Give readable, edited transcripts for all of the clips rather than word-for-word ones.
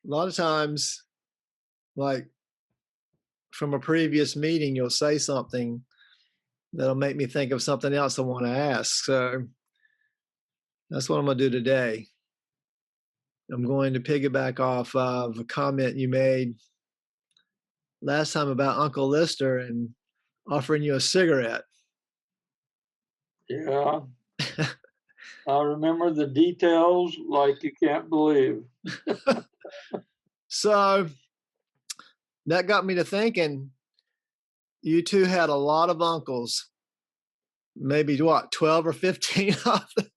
a lot of times, like from a previous meeting, you'll say something that'll make me think of something else I want to ask. So that's what I'm going to do today. I'm going to piggyback off of a comment you made last time about Uncle Lister and offering you a cigarette. Yeah. I remember the details like you can't believe. So that got me to thinking, you two had a lot of uncles, maybe what, 12 or 15 of them?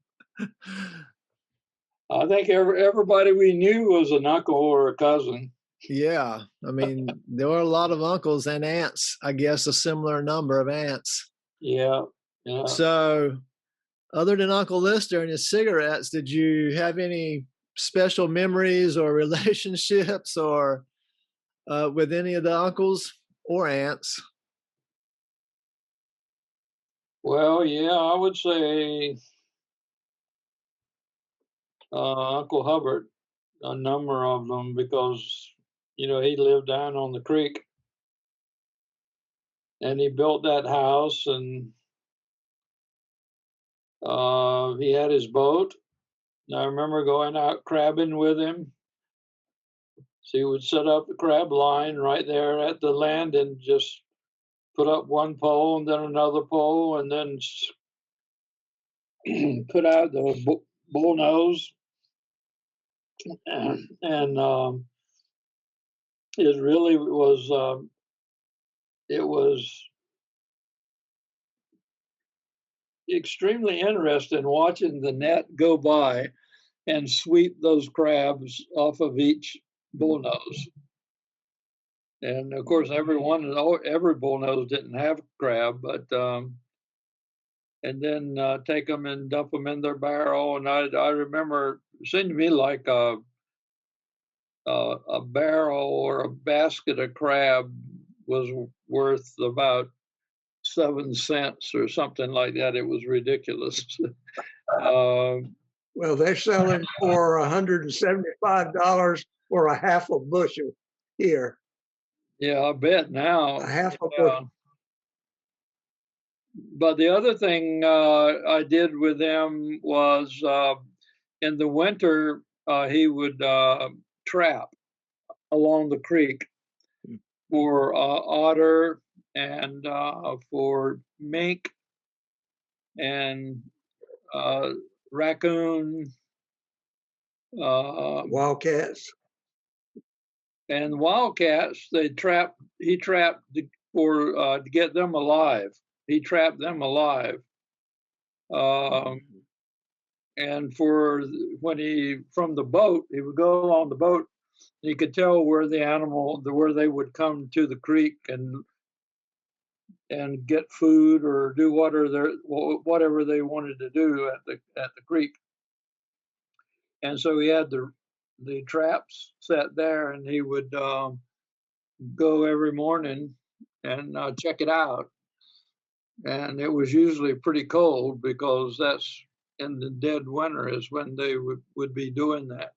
I think everybody we knew was an uncle or a cousin. Yeah, I mean, there were a lot of uncles and aunts, I guess a similar number of aunts. Yeah, yeah. So other than Uncle Lister and his cigarettes, did you have any special memories or relationships or with any of the uncles or aunts? Well, yeah, I would say Uncle Hubbard, a number of them, because, you know, he lived down on the creek and he built that house and he had his boat. And I remember going out crabbing with him. So he would set up the crab line right there at the land and just put up one pole and then another pole and then put out the bull nose. And it really was, it was extremely interesting watching the net go by and sweep those crabs off of each bullnose. And of course, every bullnose didn't have crab, but and then take them and dump them in their barrel. And I remember it seemed to me like a barrel or a basket of crab was worth about 7 cents or something like that. It was ridiculous. Well, they're selling for $175 for a half a bushel here. Yeah, I bet now. A half a bushel. But the other thing I did with them was in the winter, he would trap along the creek for otter and for mink and raccoon, wildcats, and wildcats. He trapped for to get them alive. He trapped them alive, and for when he from the boat, he would go on the boat. You could tell where where they would come to the creek and get food or do whatever they wanted to do at the creek. And so he had the traps set there, and he would go every morning and check it out. And it was usually pretty cold because that's in the dead winter is when they would be doing that.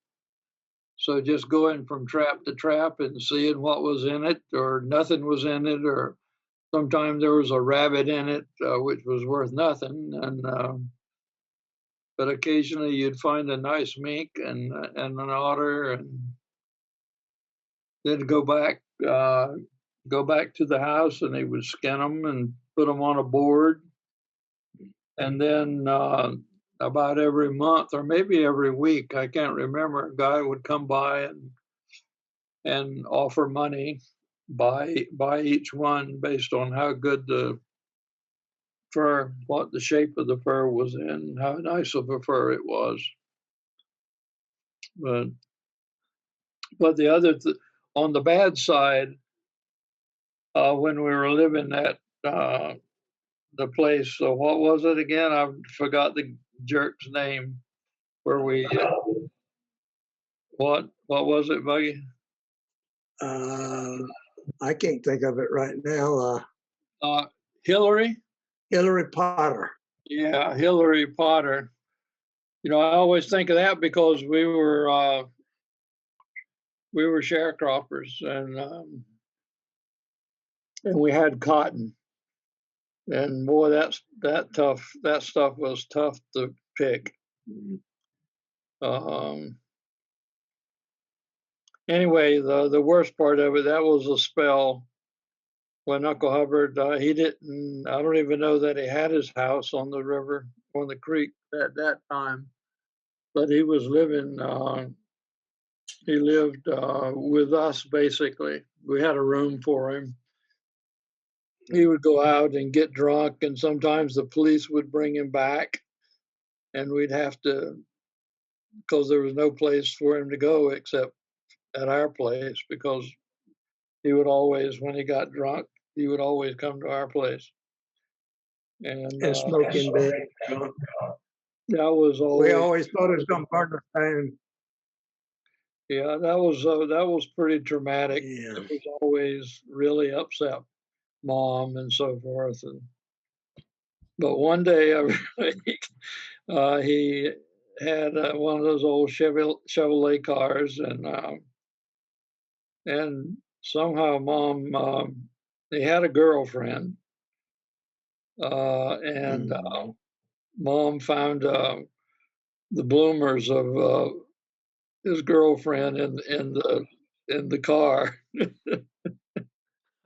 So just going from trap to trap and seeing what was in it or nothing was in it, or sometimes there was a rabbit in it, which was worth nothing. And but occasionally you'd find a nice mink and an otter, and then go back to the house, and he would skin them and put them on a board. And then about every month or maybe every week, I can't remember, a guy would come by and offer money by each one based on how good the fur, what the shape of the fur was in, how nice of a fur it was. But the other on the bad side, when we were living at the place, so what was it again? I forgot the jerk's name. Where we what was it, Buggie? I can't think of it right now. Hillary Potter. Yeah, Hillary Potter. You know, I always think of that because we were we were sharecroppers, and we had cotton. And boy, that stuff was tough to pick. Anyway, the worst part of it, that was a spell when Uncle Hubbard, he didn't, I don't even know that he had his house on the river, on the creek at that time, but he was living, he lived with us basically. We had a room for him. He would go out and get drunk, and sometimes the police would bring him back, and we'd have to, because there was no place for him to go except at our place, because he would always, when he got drunk, he would always come to our place. And smoke in bed. that was We always, always thought it was going to burn us down. yeah, that was pretty traumatic. Yeah. It was always really upset Mom and so forth. But one day, he had one of those old Chevrolet cars, and somehow Mom, he had a girlfriend, and Mom found the bloomers of his girlfriend in the car.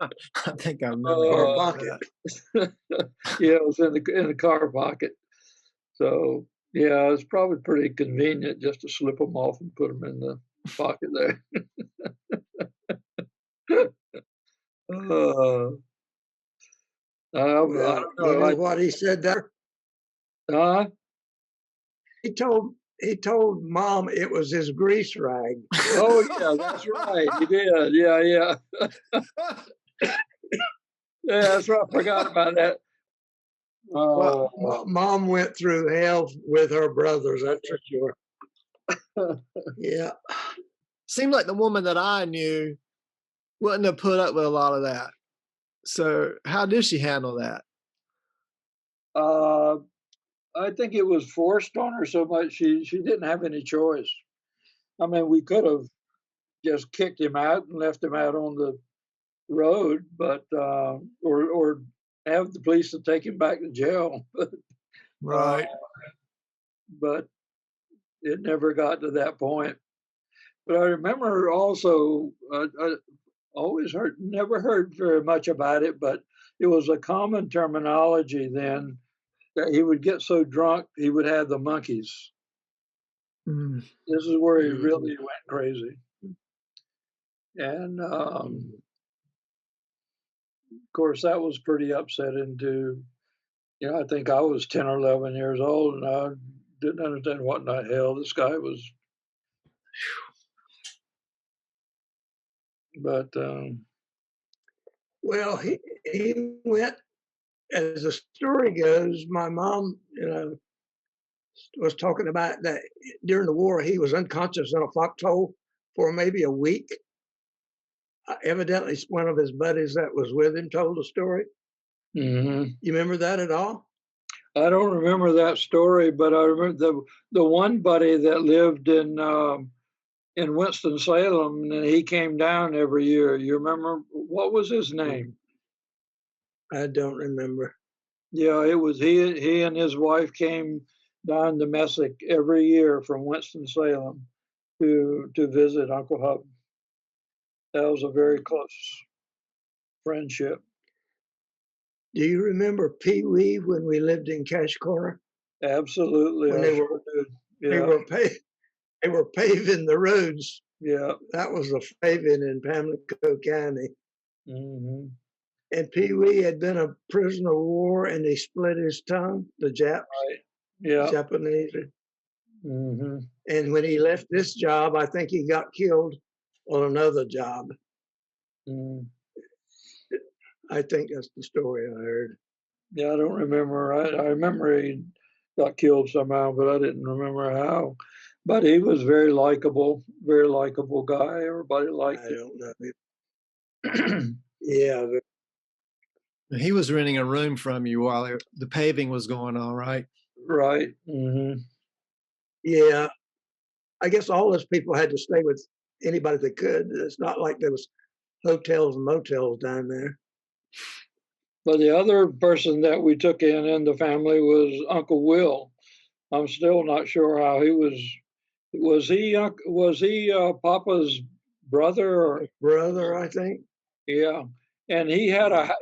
I think I remember Or hearing bucket. Yeah, it was in the car pocket. So yeah, it's probably pretty convenient just to slip them off and put them in the pocket there. I Well, don't you know. know what he said there? Huh? He told Mom it was his grease rag. Oh yeah, that's right. He did. Yeah. that. Yeah, that's right. I forgot about that. Well, Mom went through hell with her brothers, that's for sure. Yeah. Seemed like the woman that I knew wouldn't have put up with a lot of that. So how did she handle that? I think it was forced on her so much she didn't have any choice. I mean, we could have just kicked him out and left him out on the road, but or have the police to take him back to jail. Right. But it never got to that point. But I remember also, I always never heard very much about it, but it was a common terminology then that he would get so drunk he would have the monkeys. Mm. This is where he really went crazy. And of course, that was pretty upsetting to, I think I was 10 or 11 years old, and I didn't understand what in the hell this guy was. But Well, he went, as the story goes, my mom, was talking about that during the war, he was unconscious in a foxhole for maybe a week. Evidently, one of his buddies that was with him told the story. mhm. You remember that at all? I don't remember that story, but I remember the one buddy that lived in Winston-Salem, and he came down every year. You remember what was his name? I don't remember. Yeah, it was he and his wife came down to Messick every year from Winston-Salem to visit Uncle Hub. That was a very close friendship. Do you remember Pee Wee when we lived in Cash Corner? Absolutely, When I they sure were did. they Yeah, were paving the roads. yeah. That was the paving in Pamlico County. Hmm. And Pee Wee had been a prisoner of war, and he split his tongue. The Right. Yeah. Japanese. Hmm. And when he left this job, I think he got killed on another job. Mm. I think that's the story I heard. Yeah, I don't remember. I remember he got killed somehow, but I didn't remember how. But he was very likable guy. Everybody liked I don't know. him. Yeah, He was renting a room from you while the paving was going on, right? Right. Hmm. yeah. I guess all those people had to stay with anybody that could. It's not like there was hotels and motels down there. But the other person that we took in the family was Uncle Will. I'm still not sure how he was. Was he Papa's brother? Or, Brother, I think. yeah, and he had a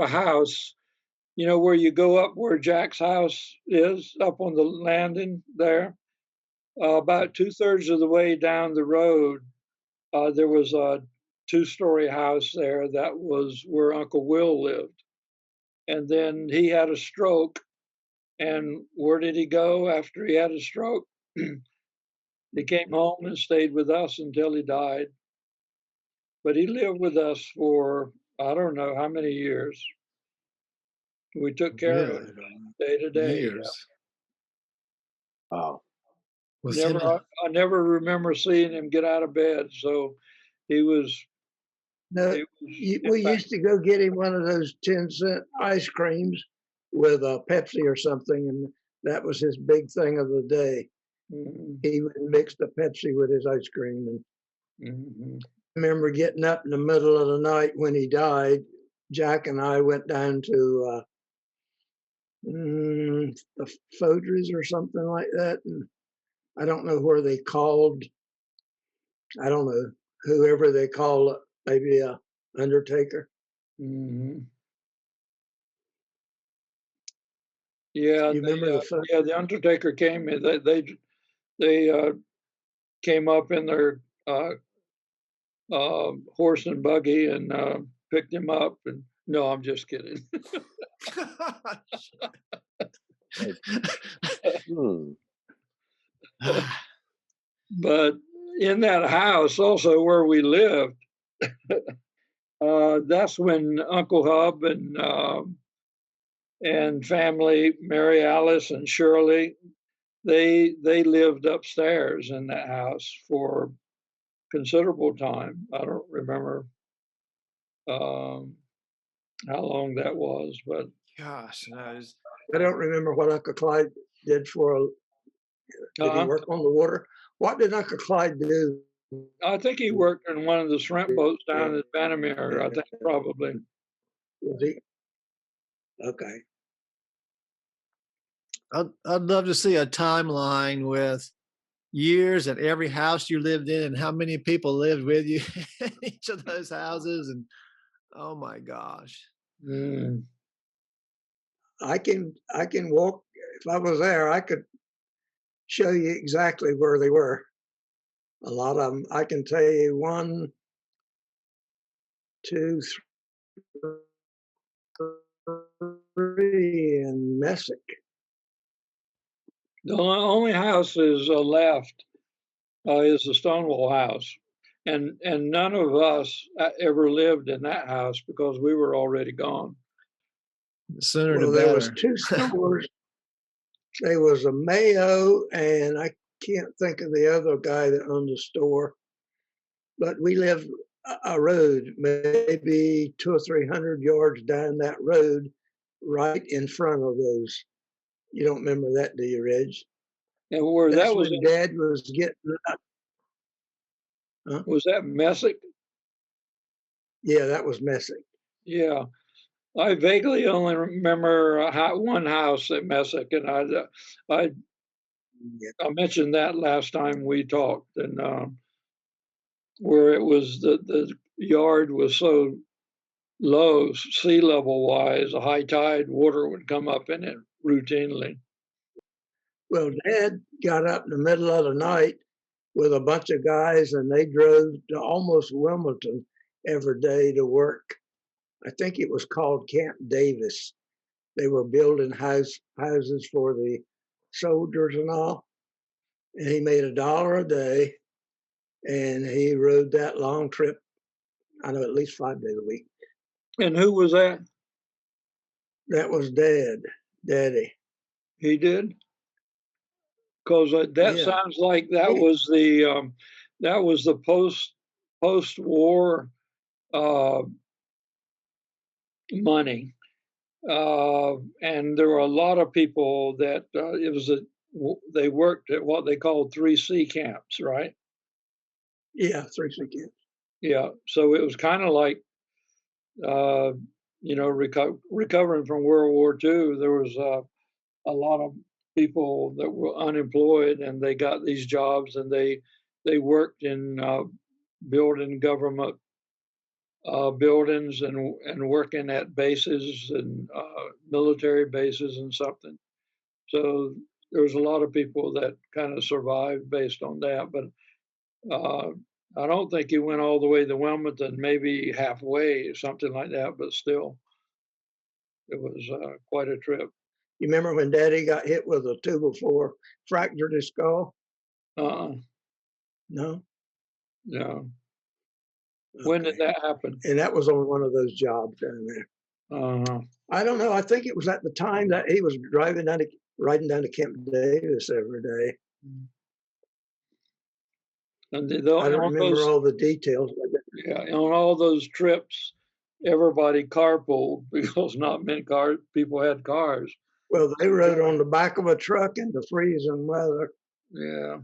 house, where you go up where Jack's house is, up on the landing there. About 2/3 of the way down the road, there was a 2-story house there that was where Uncle Will lived. And then he had a stroke. And where did he go after he had a stroke? He came home and stayed with us until he died. But he lived with us for, I don't know how many years. We took care of him day to day. Years. Wow. Was him a- I never remember seeing him get out of bed. So he was. No, we used to go get him one of those 10-cent ice creams with a Pepsi or something, and that was his big thing of the day. He would mix the Pepsi with his ice cream. And I remember getting up in the middle of the night when he died. Jack and I went down to the Fodries or something like that, and I don't know where they called. I don't know, whoever they called, maybe a undertaker. Yeah, you remember the undertaker came. They came up in their horse and buggy and picked him up. And no, I'm just kidding. But in that house, also where we lived, that's when Uncle Hub and family, Mary Alice and Shirley, they lived upstairs in that house for considerable time. I don't remember how long that was, but gosh, no, I don't remember what Uncle Clyde did for. Did he work on the water? What did Uncle Clyde do? I think he worked in one of the shrimp boats down at Vandermeer. I think probably. Was he? Okay. I'd love to see a timeline with years and every house you lived in and how many people lived with you in each of those houses. And oh my gosh. I can walk. If I was there, I could show you exactly where they were. A lot of them. I can tell you 1, 2, 3 in Messick. The only house is left is the Stonewall house, and none of us ever lived in that house because we were already gone. The sooner the There better. was 2 stores. There was a Mayo, and I can't think of the other guy that owned the store. But we lived a road, maybe 200 or 300 yards down that road, right in front of those. You don't remember that, do you, Reg? And where That's that was, when Dad was getting up. Huh? Was that Messick? Yeah, that was Messick. Yeah, I vaguely only remember one house at Messick, and I mentioned that last time we talked, and where it was the yard was so low, sea level wise, a high tide, water would come up in it routinely. Well, Dad got up in the middle of the night with a bunch of guys, and they drove to almost Wilmington every day to work. I think it was called Camp Davis. They were building houses for the soldiers and all. And he made $1 a day, and he rode that long trip, I know, at least 5 days a week. And who was that? That was Daddy. He did? Because that sounds like that was the post-war money, and there were a lot of people that they worked at what they called 3C camps, right? Yeah, 3 sick kids. Yeah, so it was kind of like, recovering from World War II. There was a lot of people that were unemployed, and they got these jobs, and they worked in building government buildings and working at bases and military bases and something. So there was a lot of people that kind of survived based on that, but uh, I don't think he went all the way to Wilmington, maybe halfway, something like that, but still, it was quite a trip. You remember when Daddy got hit with a 2x4, fractured his skull? Uh-uh, No? no. When did Okay. that happen? And that was on one of those jobs down there. Uh-huh. I don't know. I think it was at the time that he was riding down to Camp Davis every day. And I don't remember all the details. yeah, on all those trips, everybody carpooled because not many people had cars. Well, they rode on the back of a truck in the freezing weather. Yeah.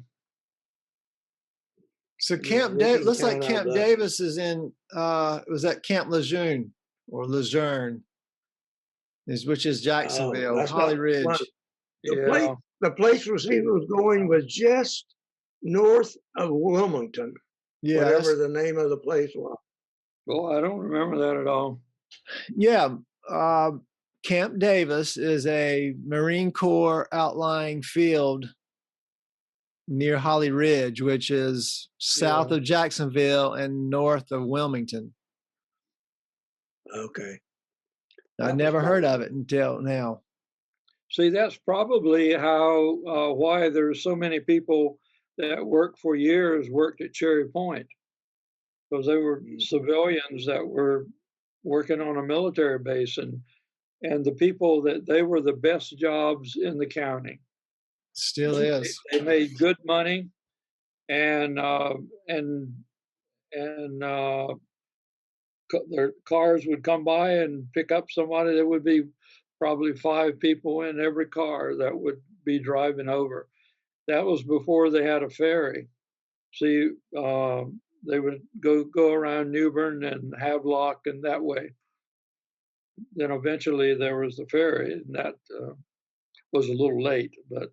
So Yeah, we can looks like count our Camp blessings. Davis is in was that Camp Lejeune or Lejeune, which is Jacksonville, that's Holly not Ridge. one. Yeah. The place was he was going was just north of Wilmington, Yeah, whatever the name of the place was. Well, I don't remember that at all. yeah. Camp Davis is a Marine Corps outlying field near Holly Ridge, which is south Yeah. of Jacksonville and north of Wilmington. Okay. I That never was heard of probably- it until now. See, that's probably how why there's so many people that worked for years worked at Cherry Point, because they were civilians that were working on a military base, and the people that they were the best jobs in the county. Still is. They made good money, and and their cars would come by and pick up somebody. There would be probably 5 people in every car that would be driving over. That was before they had a ferry. See, they would go around Newbern and Havelock and that way. Then eventually there was the ferry, and that was a little late. But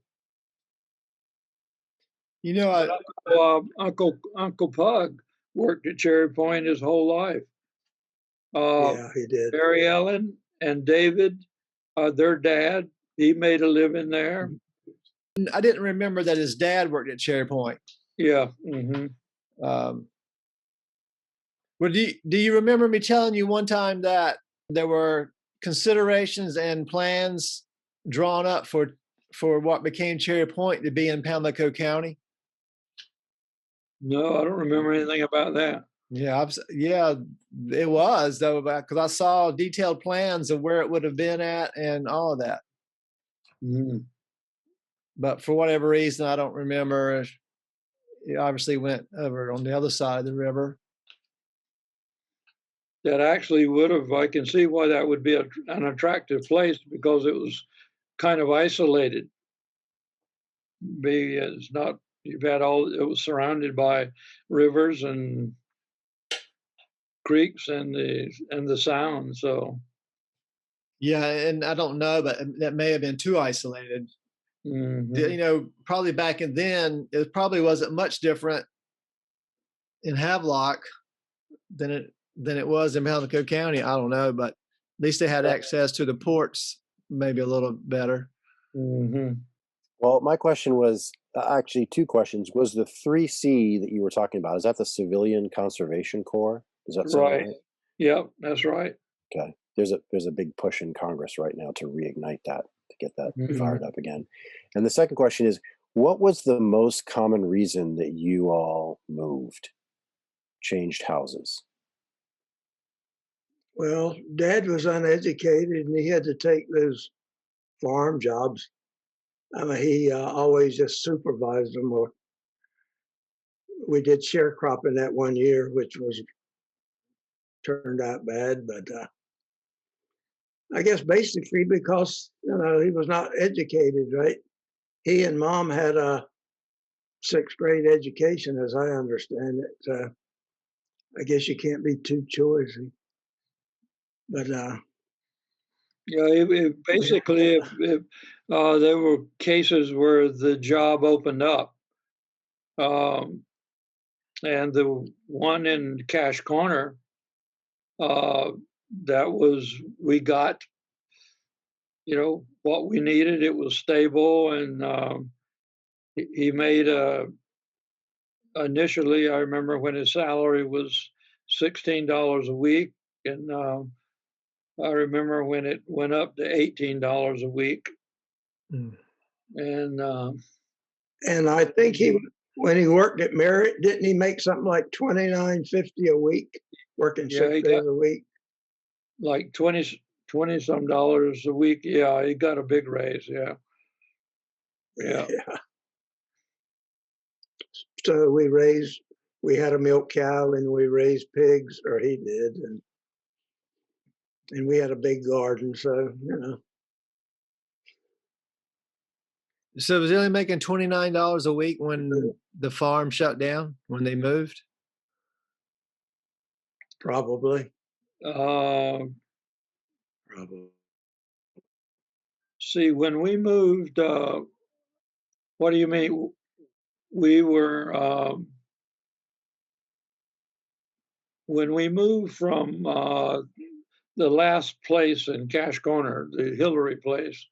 You know, Uncle Pug worked at Cherry Point his whole life. Yeah, he did. Mary Ellen and David, their dad, he made a living there. I didn't remember that his dad worked at Cherry Point. Yeah. Mm-hmm. Well, do you remember me telling you one time that there were considerations and plans drawn up for what became Cherry Point to be in Pamlico County? No, I don't remember anything about that. Yeah, yeah, it was though, because I saw detailed plans of where it would have been at and all of that. Mm-hmm. But for whatever reason, I don't remember. It obviously went over on the other side of the river. That actually would have, I can see why that would be an attractive place, because it was kind of isolated. It's not, it was surrounded by rivers and creeks and the sound. So Yeah, and I don't know, but that may have been too isolated. mm-hmm. You know, probably back then, it probably wasn't much different in Havelock than it was in Pamlico County. I don't know, but at least they had access to the ports, maybe a little better. Mm-hmm. Well, my question was actually 2 questions. Was the 3C that you were talking about, is that the Civilian Conservation Corps? Does that sound right? Yeah, that's right. Okay. There's a big push in Congress right now to reignite that, to get that fired up again. And the second question is, what was the most common reason that you all moved, changed houses? Well, Dad was uneducated and he had to take those farm jobs. I mean, he always just supervised them. Or we did sharecropping that one year, which turned out bad. But I guess basically because he was not educated, right? He and Mom had a sixth grade education, as I understand it. I guess you can't be too choosy. But Yeah, basically, if there were cases where the job opened up, and the one in Cash Corner, that was, we got, what we needed. It was stable, and he made initially, I remember when his salary was $16 a week, and I remember when it went up to $18 a week, Mm. and I think when he worked at Merritt, didn't he make something like $29.50 a week, working Yeah, 6 he days got a week? like 20 some dollars a week. Yeah, he got a big raise. Yeah. So we had a milk cow and we raised pigs, or he did, and we had a big garden. So So was he only making $29 a week when the farm shut down, when they moved? probably. Probably. See, when we moved, what do you mean? We were, when we moved from the last place in Cash Corner, the Hillary place,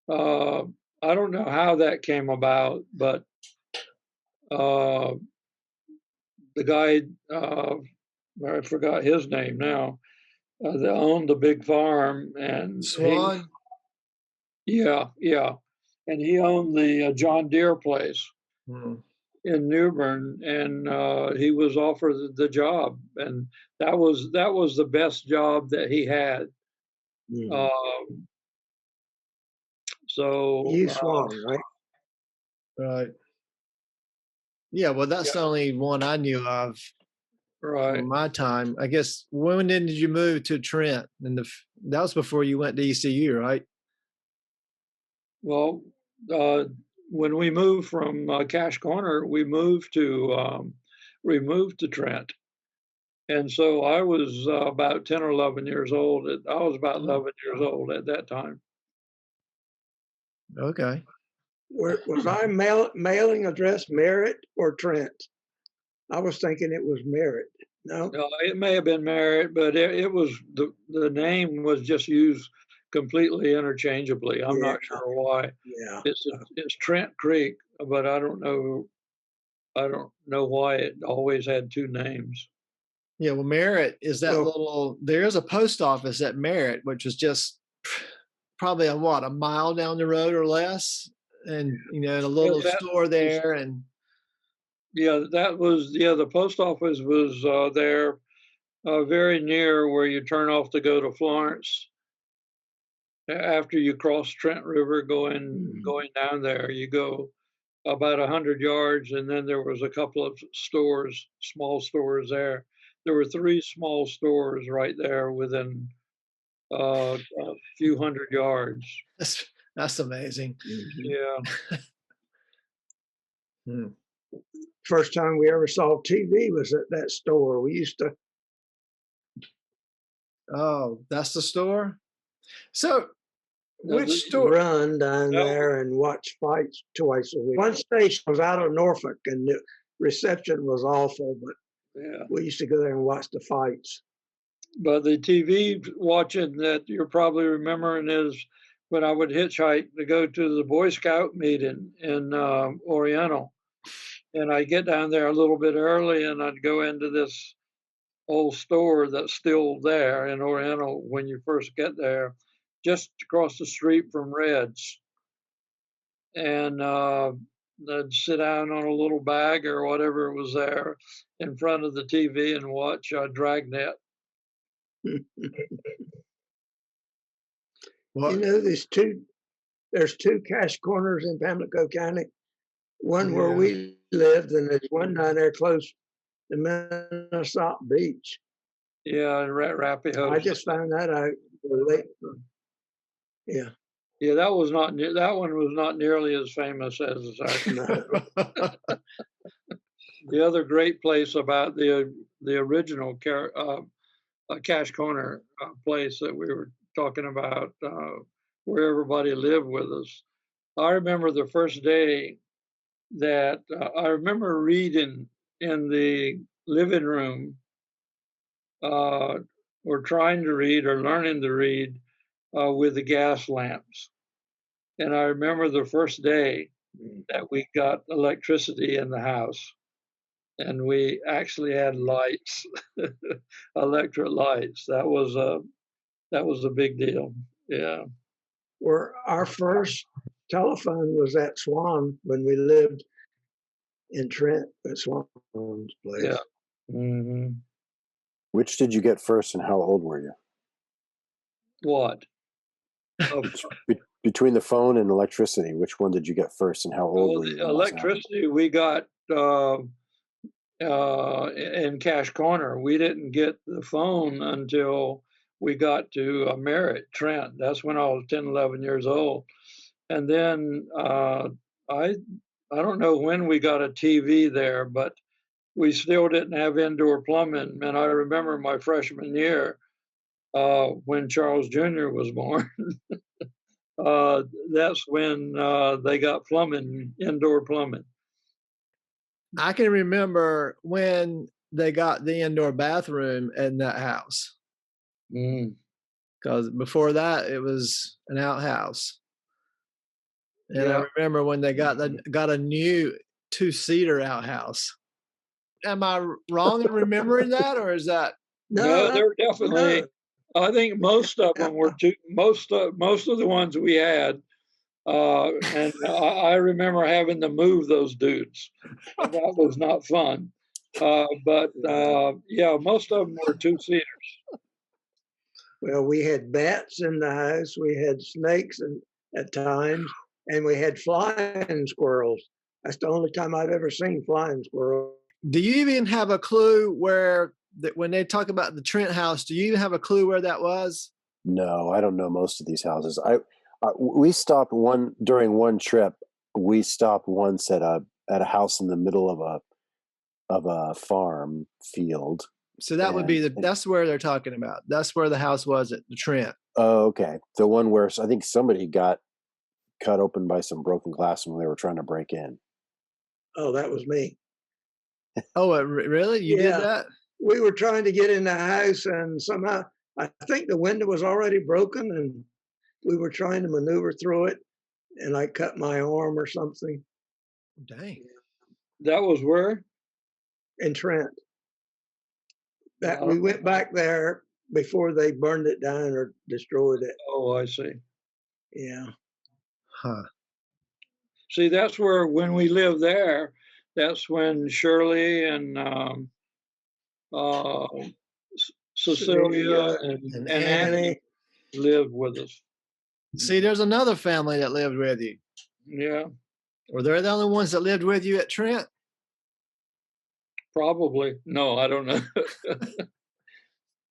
I don't know how that came about, but the guy, I forgot his name now, that owned the big farm, and Swan? yeah, and he owned the John Deere place in New Bern, and he was offered the job, and that was the best job that he had. So You Swan, right? Right. Yeah, well, that's the only one I knew of right. from my time. I guess, when did you move to Trent? And that was before you went to ECU, right? Well, when we moved from Cash Corner, we moved to Trent, and so I was about 10 or 11 years old. I was about 11 years old at that time. Okay. Was I mailing address Merritt or Trent? I was thinking it was Merritt. No, it may have been Merritt, but it was the name was just used completely interchangeably. I'm not sure why. Yeah, It's Trent Creek, but I don't know why it always had two names. Yeah, well, Merritt is that there is a post office at Merritt, which is just probably a mile down the road or less. And, and a little store there. And yeah, the post office was there very near where you turn off to go to Florence. After you cross Trent River going down there, you go about 100 yards, and then there was a couple of stores, small stores there. There were 3 small stores right there within a few hundred yards. That's amazing. Yeah. First time we ever saw TV was at that store. We used to. Oh, that's the store? So which store? Run down there and watch fights twice a week. One station was out of Norfolk, and the reception was awful, but we used to go there and watch the fights. But the TV watching that you're probably remembering is when I would hitchhike to go to the Boy Scout meeting in Oriental. And I'd get down there a little bit early, and I'd go into this old store that's still there in Oriental when you first get there, just across the street from Red's. And I'd sit down on a little bag or whatever was there in front of the TV and watch Dragnet. There's two cash corners in Pamlico County. One where we lived, and there's one down there close to Minnesota Beach. Yeah, in Rapihost. I just found that out late. Yeah. Yeah, that was not that one was not nearly as famous as the other great place about the original Cash Corner place that we were talking about, where everybody lived with us. I remember the first day that I remember reading in the living room, or trying to read or learning to read with the gas lamps. And I remember the first day that we got electricity in the house, and we actually had lights, electric lights. That was a big deal. Yeah. Where our first telephone was at Swan when we lived in Trent at Swan's place. Yeah. Mm-hmm. Which did you get first, and how old were you? What? Between the phone and electricity, which one did you get first, and how old were you? Electricity we got in Cash Corner. We didn't get the phone until we got to Merritt, Trent. That's when I was 10, 11 years old. And then I don't know when we got a TV there, but we still didn't have indoor plumbing. And I remember my freshman year when Charles Jr. was born. That's when they got plumbing, indoor plumbing. I can remember when they got the indoor bathroom in that house. Because before that, it was an outhouse. And Yeah. I remember when they got a new 2-seater outhouse. Am I wrong in remembering that, or is that? No, they're definitely. No. I think most of them were most of the ones we had, and I remember having to move those dudes. That was not fun. But yeah, most of them were 2-seaters. Well, we had bats in the house. We had snakes at times, and we had flying squirrels. That's the only time I've ever seen flying squirrels. Do you even have a clue where when they talk about the Trent house? Do you even have a clue where that was? No, I don't know most of these houses. We stopped during one trip. We stopped once at a house in the middle of a farm field. So that would be that's where they're talking about. That's where the house was at the Trent. Oh, okay. The one where I think somebody got cut open by some broken glass when they were trying to break in. Oh, that was me. Oh, really? You did that? We were trying to get in the house, and somehow I think the window was already broken, and we were trying to maneuver through it, and I cut my arm or something. Dang. That was where? In Trent. That we went back there before they burned it down or destroyed it. Oh, I see. Yeah. Huh. See, that's where when we lived there, that's when Shirley and Cecilia and Annie lived with us. See, there's another family that lived with you. Yeah. Were they the only ones that lived with you at Trent? Probably. No, I don't know.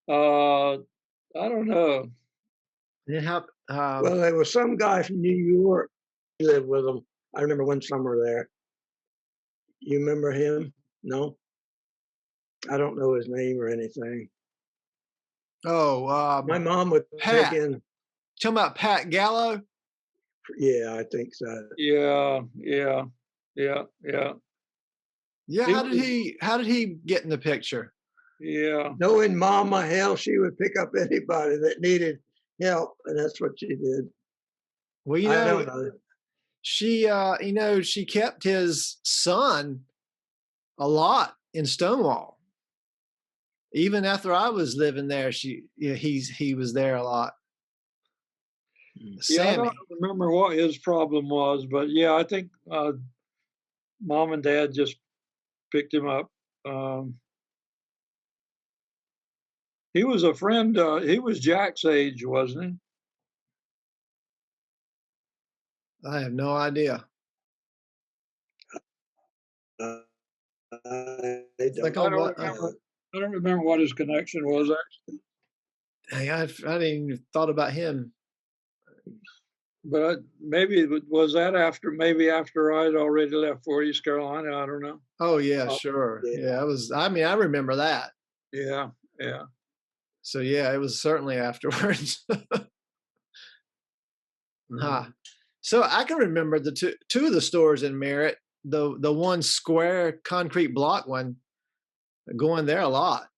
I don't know. Well, there was some guy from New York who lived with them. I remember one summer there. You remember him? No? I don't know his name or anything. Oh, my mom would Pat. take in. Talking about Pat Gallo? Yeah, I think so. Yeah. Yeah, how did he get in the picture? Yeah. Knowing Mama hell, she would pick up anybody that needed help, and that's what she did. Well, I don't know. She she kept his son a lot in Stonewall. Even after I was living there, he was there a lot. Yeah, I don't remember what his problem was, but yeah, I think Mom and Dad just picked him up. He was a friend. He was Jack's age, wasn't he? I have no idea. I don't remember what his connection was, actually. Hey, I hadn't even thought about him. But maybe was that maybe after I'd already left for East Carolina. I don't know. Oh yeah, Oh, sure. yeah. Yeah, it was. I mean, I remember that. yeah, yeah. So yeah, it was certainly afterwards. Huh. So I can remember the two of the stores in Merritt. The one square concrete block one, going there a lot.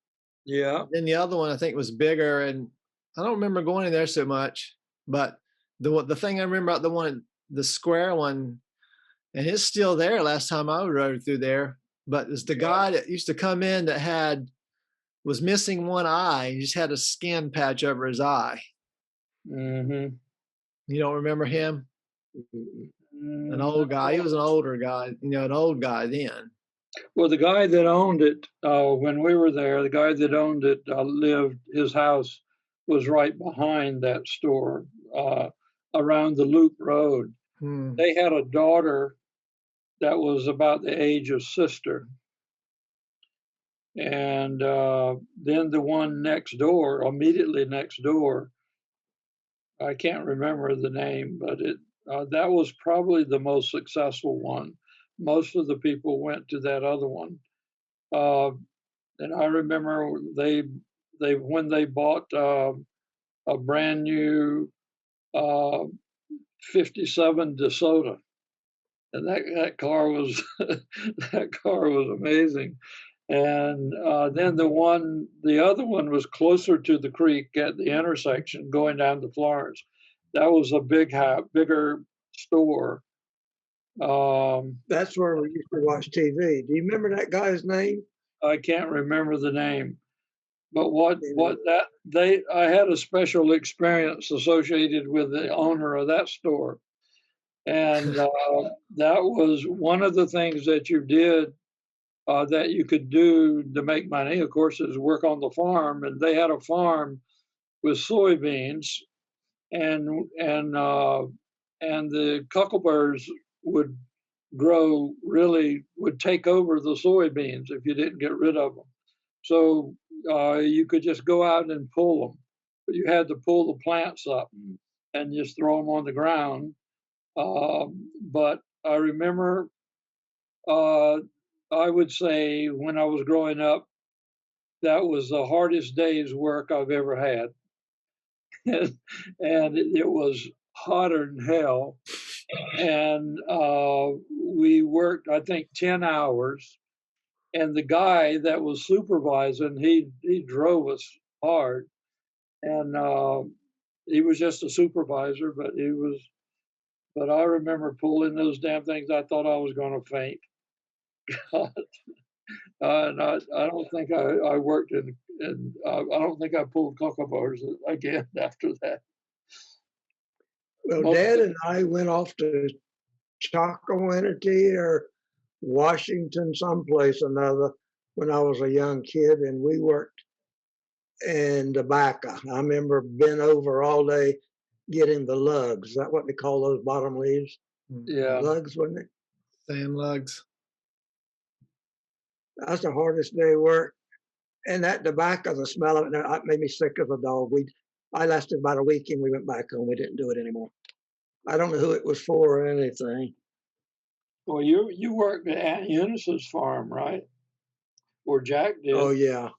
Yeah. Then the other one I think was bigger, and I don't remember going in there so much. But the thing I remember about the square one, and it's still there. Last time I rode through there, but it's the guy that used to come in that was missing one eye. He just had a skin patch over his eye. Mm-hmm. You don't remember him? An old guy. He was an older guy. An old guy then. Well, the guy that owned it, when we were there, the guy that owned it his house was right behind that store, around the Loop Road. Hmm. They had a daughter that was about the age of sister. And then the one next door, immediately next door, I can't remember the name, but that was probably the most successful one. Most of the people went to that other one. And I remember when they bought a brand new 57 DeSoto, and that car was that car was amazing. And then the other one was closer to the creek at the intersection going down to Florence. That was a bigger store. That's where we used to watch TV. Do you remember that guy's name? I can't remember the name, but I had a special experience associated with the owner of that store, and that was one of the things that you did. That you could do to make money, of course, is work on the farm. And they had a farm with soybeans, and the cuckleburs would would take over the soybeans if you didn't get rid of them. So you could just go out and pull them, but you had to pull the plants up and just throw them on the ground. But I remember. I would say when I was growing up, that was the hardest day's work I've ever had. And it was hotter than hell. And we worked, I think, 10 hours. And the guy that was supervising, he drove us hard. And he was just a supervisor, but I remember pulling those damn things. I thought I was going to faint. And I don't think I worked I don't think I pulled cuckleburs again after that. Well, Dad and I went off to Chocowinity or Washington, someplace or another, when I was a young kid, and we worked in tobacco. I remember being over all day getting the lugs. Is that what they call those bottom leaves? Yeah. Lugs, wasn't it? Sand lugs. That's the hardest day of work. And that tobacco, the smell of it made me sick as a dog. I lasted about a week and we went back home. We didn't do it anymore. I don't know who it was for or anything. Well, you worked at Aunt Eunice's farm, right? Or Jack did. Oh yeah.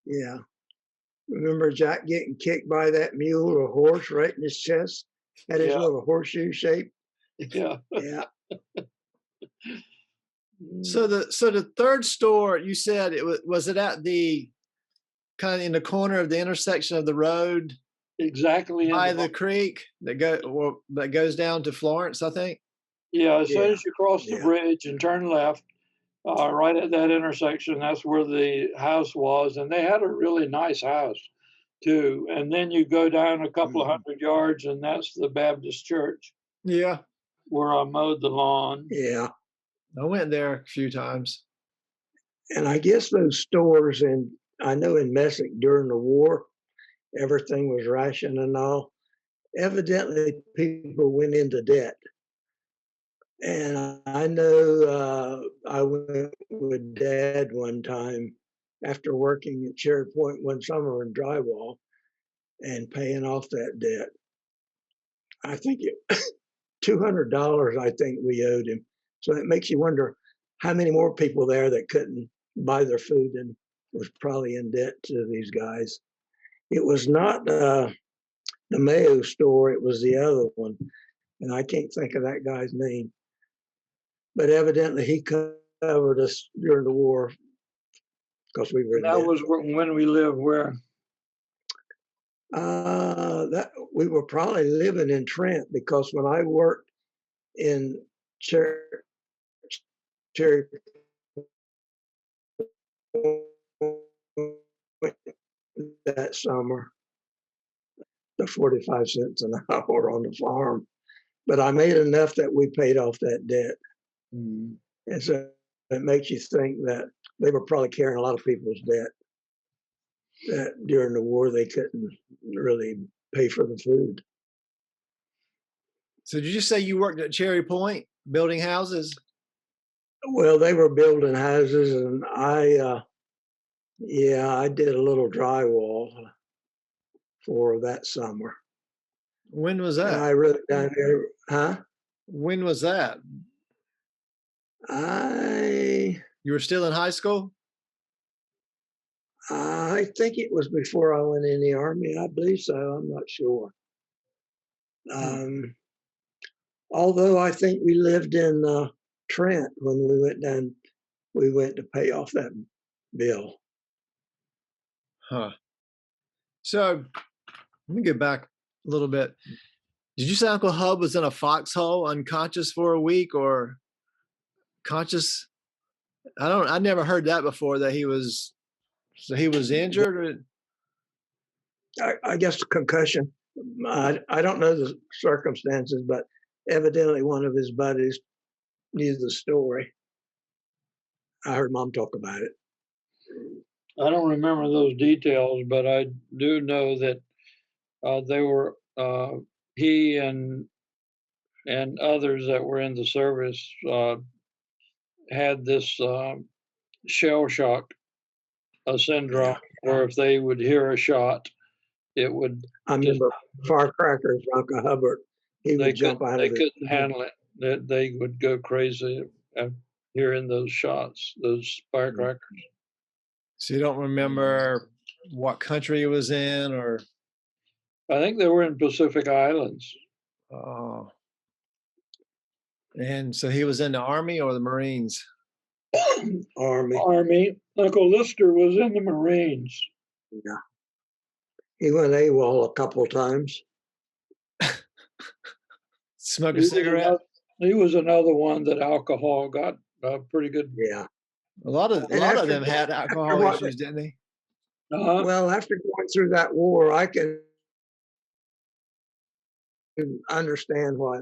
Yeah. Remember Jack getting kicked by that mule or horse right in his chest? Had his little horseshoe shape. Yeah. Yeah. So the third store, you said was it at the kind of in the corner of the intersection of the road? Exactly. By the creek that goes down to Florence, I think. Yeah, as soon as you cross the bridge and turn left, right at that intersection, that's where the house was. And they had a really nice house too. And then you go down a couple of 100 yards and that's the Baptist church. Yeah. Where I mowed the lawn. Yeah. I went there a few times. And I guess those stores, and I know in Messick during the war, everything was rationed and all. Evidently, people went into debt. And I know I went with Dad one time after working at Cherry Point one summer in drywall and paying off that debt. I think $200, I think we owed him. So it makes you wonder how many more people there that couldn't buy their food and was probably in debt to these guys. It was not the Mayo store, it was the other one. And I can't think of that guy's name. But evidently he covered us during the war because we were in That debt. was when we lived where? That we were probably living in Trent because when I worked in Cherry that summer, the 45 cents an hour on the farm, but I made enough that we paid off that debt. Mm. And so it makes you think that they were probably carrying a lot of people's debt, that during the war they couldn't really pay for the food. So did you say you worked at Cherry Point building houses? Well, they were building houses, and I did a little drywall for that summer. When was And that? I wrote down there, huh? When was that? You were still in high school? I think it was before I went in the Army. I believe so. I'm not sure. Although I think we lived in Trent when we went down. We went to pay off that bill. Huh. So let me get back a little bit. Did you say Uncle Hub was in a foxhole, unconscious for a week, or conscious? I never heard that before, that he was injured. I guess concussion. I don't know the circumstances, but evidently one of his buddies knew the story. I heard Mom talk about it. I don't remember those details, but I do know that they were he and others that were in the service had this shell shock syndrome, where if they would hear a shot, it would. I remember firecrackers, Uncle Hubbard. He would jump out of it. They couldn't handle it. They would go crazy hearing those shots, those firecrackers. So you don't remember what country he was in, or? I think they were in Pacific Islands. Oh. And so he was in the Army or the Marines? Army. Uncle Lister was in the Marines. Yeah. He went AWOL a couple of times. Smoke a cigarette? He was another one that alcohol got pretty good. Yeah. A lot of them had alcohol issues, didn't they? Well, after going through that war, I can understand why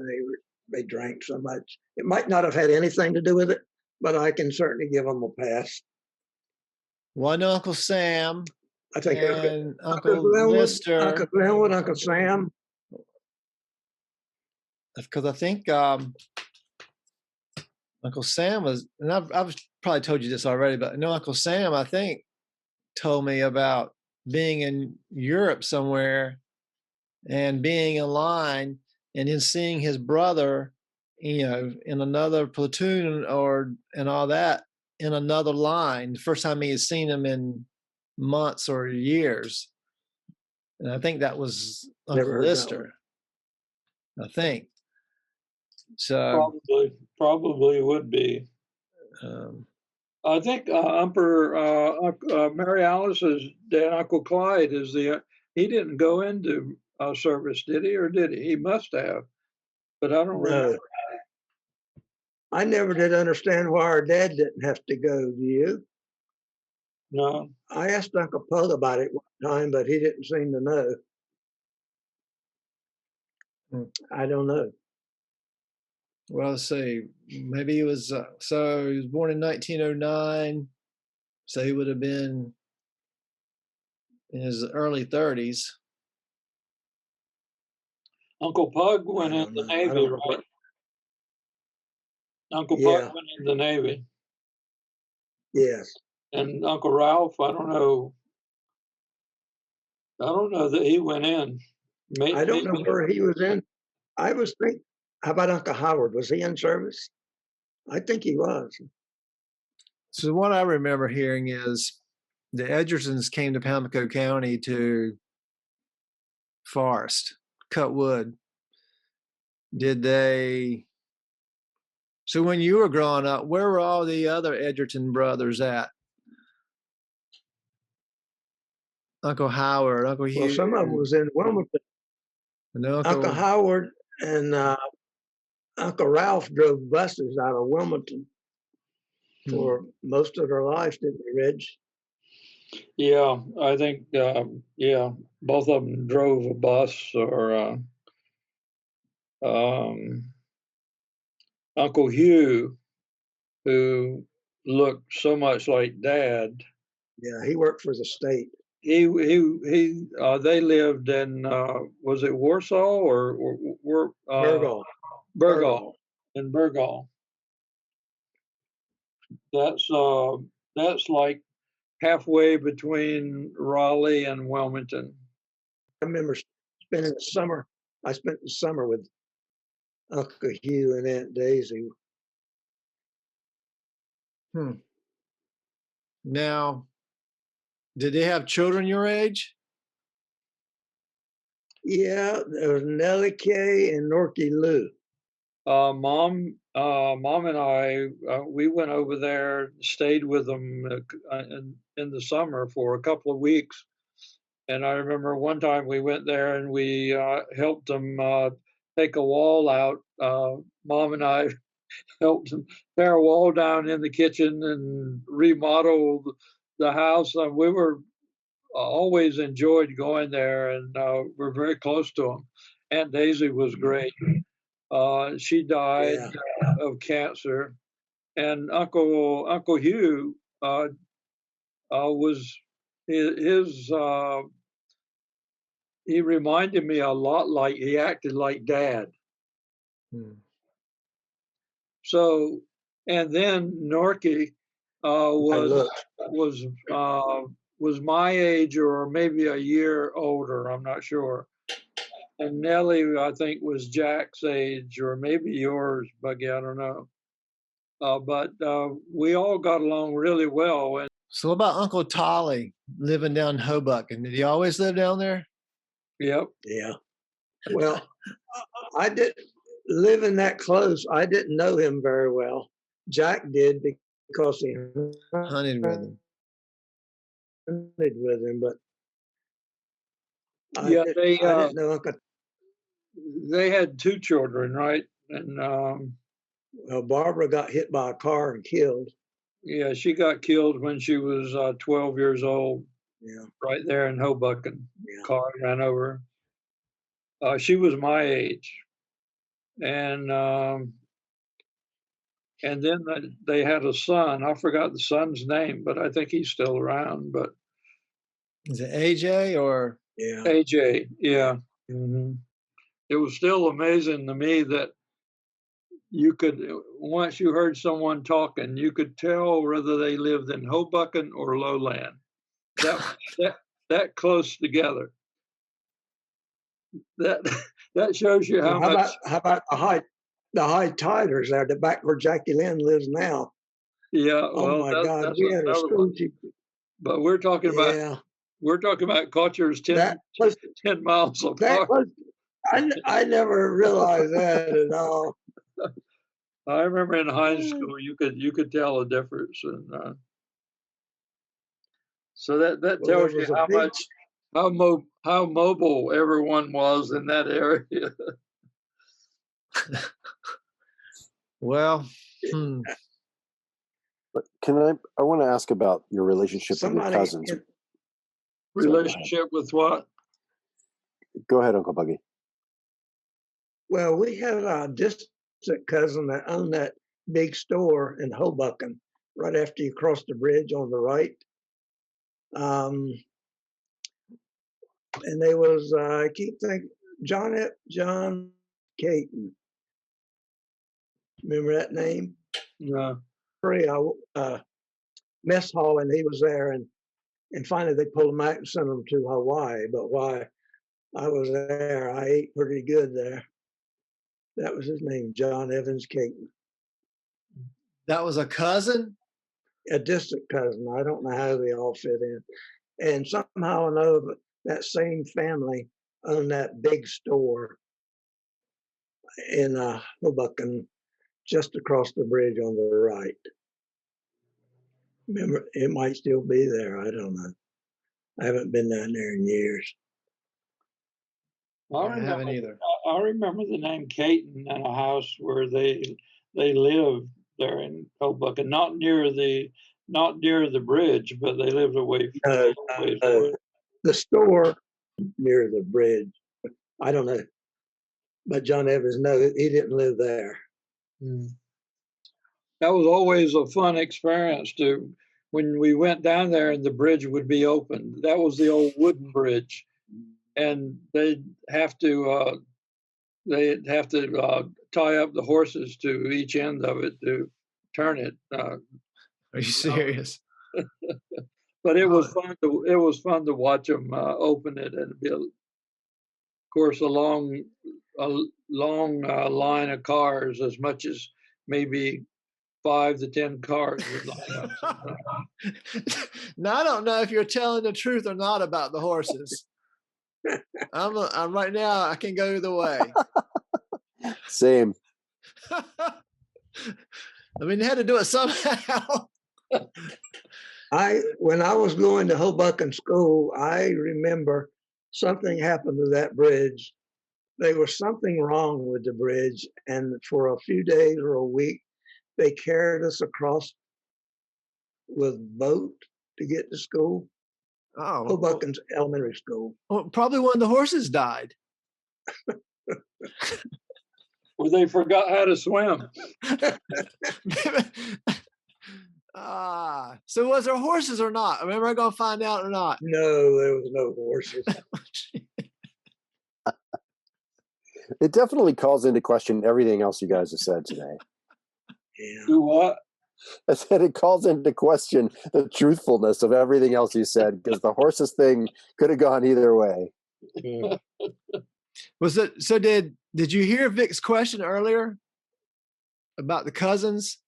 they drank so much. It might not have had anything to do with it, but I can certainly give them a pass. One Uncle Sam, I think and Uncle Lister. Uncle Genwood, Uncle Sam. Because I think Uncle Sam was, and I've probably told you this already, but no, Uncle Sam, I think, told me about being in Europe somewhere and being in line and then seeing his brother, in another platoon and all that, in another line. The first time he had seen him in months or years. And I think that was Uncle Lister. I think. So probably would be. I think Mary Alice's dad, Uncle Clyde, he didn't go into service, did he, or did he? He must have, but I don't remember. I never did understand why our dad didn't have to go. Do you? No. I asked Uncle Pug about it one time, but he didn't seem to know. I don't know. Well, let's see. Maybe he was, so he was born in 1909. So he would have been in his early 30s. Uncle Pug went in the Navy, right? Uncle Pug went in the Navy. Yes. And Uncle Ralph, I don't know that he went in. I don't know where he was in. I was thinking, how about Uncle Howard? Was he in service? I think he was. So what I remember hearing is the Edgertons came to Pamlico County to forest, cut wood. Did they? So when you were growing up, where were all the other Edgerton brothers at? Uncle Howard, Uncle Hugh. Well, some of them was in Wilmington. And Uncle Howard and Uncle Ralph drove buses out of Wilmington for most of their life, didn't they, Reg? Yeah, I think, yeah, both of them drove a bus, or Uncle Hugh, who looked so much like Dad. Yeah, he worked for the state. They lived in, was it Warsaw or Burgal. Burgal, in Burgal. That's like halfway between Raleigh and Wilmington. I remember spending the summer. I spent the summer with Uncle Hugh and Aunt Daisy. Now, did they have children your age? Yeah, there was Nellie Kay and Norky Lou. Mom and I, we went over there, stayed with them in the summer for a couple of weeks. And I remember one time we went there and we helped them take a wall out. Mom and I helped them tear a wall down in the kitchen and remodel the house. We were always enjoyed going there, and we're very close to them. Aunt Daisy was great. She died of cancer, and Uncle Hugh was his. He reminded me a lot like, he acted like Dad. So, and then Norky was my age or maybe a year older. I'm not sure. And Nellie, I think, was Jack's age or maybe yours, Buggie. I don't know. But we all got along really well. And so what about Uncle Tollie living down in Hoboken? Did he always live down there? Yep. Yeah. Well, I didn't live in that close. I didn't know him very well. Jack did because he Hunted with him. But I Yeah, didn't know Uncle. They had 2 children, right? And well, Barabra got hit by a car and killed. yeah, she got killed when she was 12 years old. Yeah, right there in Hoboken. Yeah. Car ran over her. She was my age, and then they had a son. I forgot the son's name, but I think he's still around. But is it AJ or AJ? Yeah. Mm-hmm. It was still amazing to me that you could, once you heard someone talking, you could tell whether they lived in Hoboken or Lowland. That close together. That shows you how much. How about the high tiders there, the back where Jackie Lynn lives now? Yeah. Oh my God, we had a school teacher. But we're talking about cultures 10 miles apart. I never realized that at all. I remember in high school you could tell a difference, and so that tells you how mobile everyone was in that area. Well, but I want to ask about your relationship with your cousins. Relationship with what? Go ahead, Uncle Buggie. Well, we had a distant cousin that owned that big store in Hoboken, right after you cross the bridge on the right. And there was, I keep thinking, John Caton. Remember that name? Yeah. Mess hall, and he was there, and finally they pulled him out and sent him to Hawaii. But while I was there, I ate pretty good there. That was his name, John Evans Caton. That was a cousin? A distant cousin. I don't know how they all fit in. And somehow or another, that same family owned that big store in Hoboken, just across the bridge on the right. Remember, it might still be there. I don't know. I haven't been down there in years. I haven't either. I remember the name Caton and a house where they lived there in Hoboken, not near the bridge, but they lived away from the store near the bridge. I don't know, but John Evans, no, he didn't live there. That was always a fun experience when we went down there and the bridge would be open. That was the old wooden bridge, and they'd have to tie up the horses to each end of it to turn it. Are you serious? But it was fun to watch them open it, and be, of course, a long line of cars, as much as maybe 5 to 10 cars would line up. Now I don't know if you're telling the truth or not about the horses. I'm right now. I can go either way. Same. I mean, they had to do it somehow. When I was going to Hoboken school, I remember something happened to that bridge. There was something wrong with the bridge, and for a few days or a week, they carried us across with boat to get to school. Oh, Hoboken's elementary school. Well, probably when the horses died. Or they forgot how to swim. So was there horses or not? I mean, am I going to find out or not? No, there was no horses. It definitely calls into question everything else you guys have said today. Yeah. Do what? I said it calls into question the truthfulness of everything else you said, because the horses thing could have gone either way. Was it so? Did you hear Vic's question earlier about the cousins?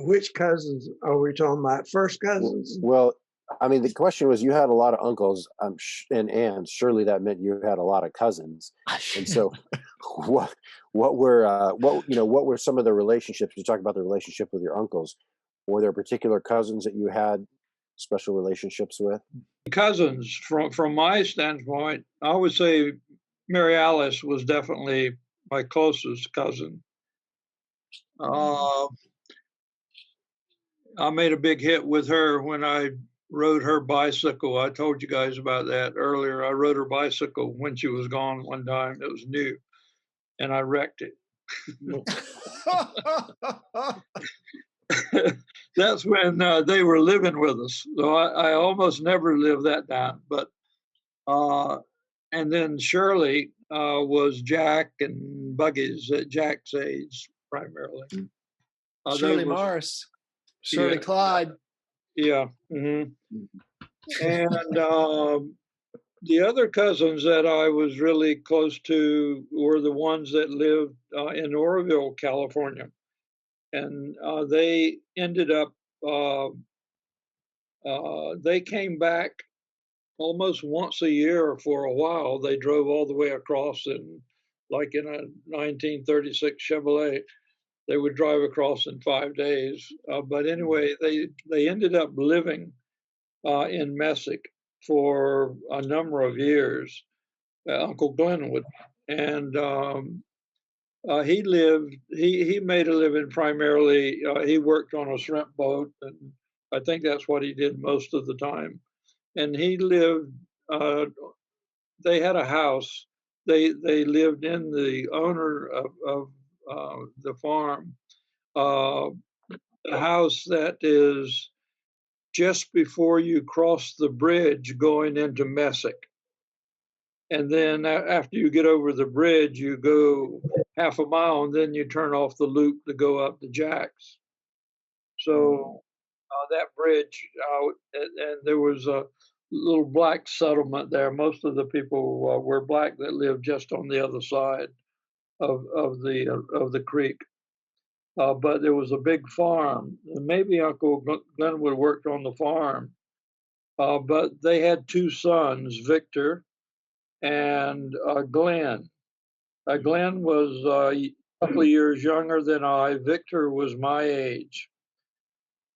Which cousins are we talking about? First cousins? Well, I mean, the question was, you had a lot of uncles and aunts. Surely that meant you had a lot of cousins. And so, what were some of the relationships? You talk about the relationship with your uncles. Were there particular cousins that you had special relationships with? Cousins, from my standpoint, I would say Mary Alice was definitely my closest cousin. I made a big hit with her when I rode her bicycle. I told you guys about that earlier. I rode her bicycle when she was gone one time. It was new, and I wrecked it. That's when they were living with us. So I almost never lived that down. But and then Shirley was Jack and Buggie's at Jack's age primarily. Shirley Morris, Shirley Clyde. Yeah. Mm-hmm. And the other cousins that I was really close to were the ones that lived in Oroville, California. And they ended up, they came back almost once a year for a while. They drove all the way across in a 1936 Chevrolet. They would drive across in 5 days. But anyway, they ended up living in Messick for a number of years, Uncle Genwood. And he made a living primarily, he worked on a shrimp boat, and I think that's what he did most of the time. And he lived, they had a house. They lived in the owner of the farm, a house that is just before you cross the bridge going into Messick. And then after you get over the bridge, you go half a mile, and then you turn off the loop to go up to Jack's. So that bridge, and there was a little black settlement there. Most of the people were black that lived just on the other side of the creek. But there was a big farm. Maybe Uncle Glenwood worked on the farm. But they had two sons, Victor and Glenn. Glenn was a couple of years younger than I. Victor was my age.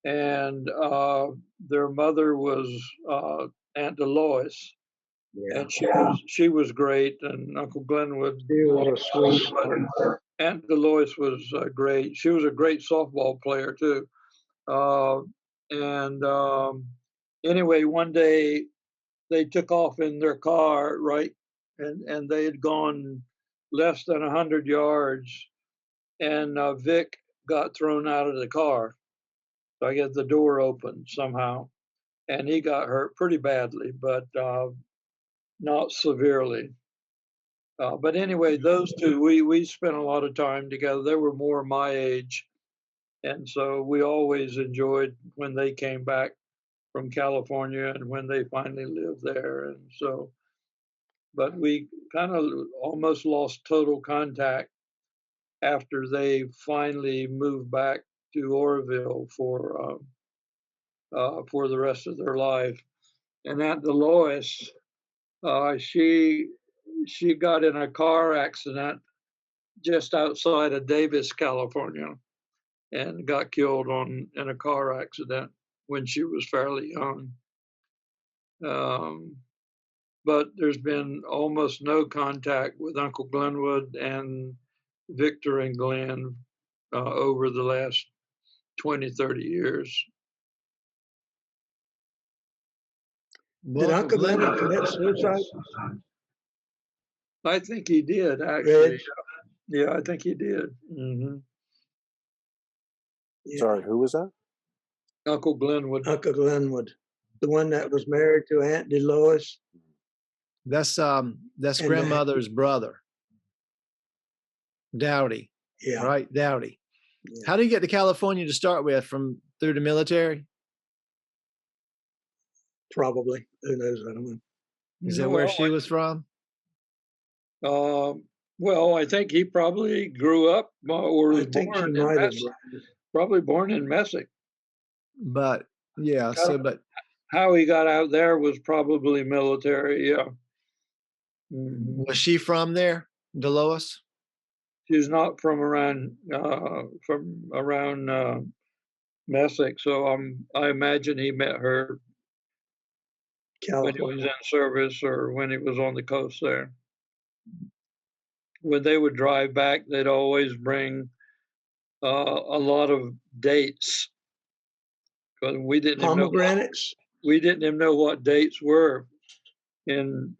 And their mother was Aunt Lois. Yeah. And she was great. And Uncle Glenwood. She was a sweet. Aunt Lois was great. She was a great softball player too. Anyway, one day they took off in their car, right? And they had gone less than 100 yards, and Vic got thrown out of the car. So I guess the door opened somehow, and he got hurt pretty badly, but not severely. But anyway, those two, we spent a lot of time together. They were more my age, and so we always enjoyed when they came back from California and when they finally lived there. And so, but we kind of almost lost total contact after they finally moved back to Oroville for the rest of their life. And Aunt Lois, she got in a car accident just outside of Davis, California, and got killed in a car accident when she was fairly young. But there's been almost no contact with Uncle Glenwood and Victor and Glenn over the last 20, 30 years. Did Uncle Glenwood commit suicide? I think he did, actually. Reg? Yeah, I think he did. Mm-hmm. Yeah. Sorry, who was that? Uncle Glenwood. Uncle Glenwood, the one that was married to Aunt Lois. That's And grandmother's brother, Dowdy. Yeah. Right, Dowdy. Yeah. How did you get to California to start with? Through the military? Probably. Who knows? I don't know. Is that where she was from? Well, I think he probably grew up or was born in Messick. Probably born in Messick. But yeah, but how he got out there was probably military. Yeah. Was she from there, Lois? She's not from around Messick, so I imagine he met her when he was in service or when he was on the coast there. When they would drive back, they'd always bring a lot of dates, because we didn't even know what dates were, and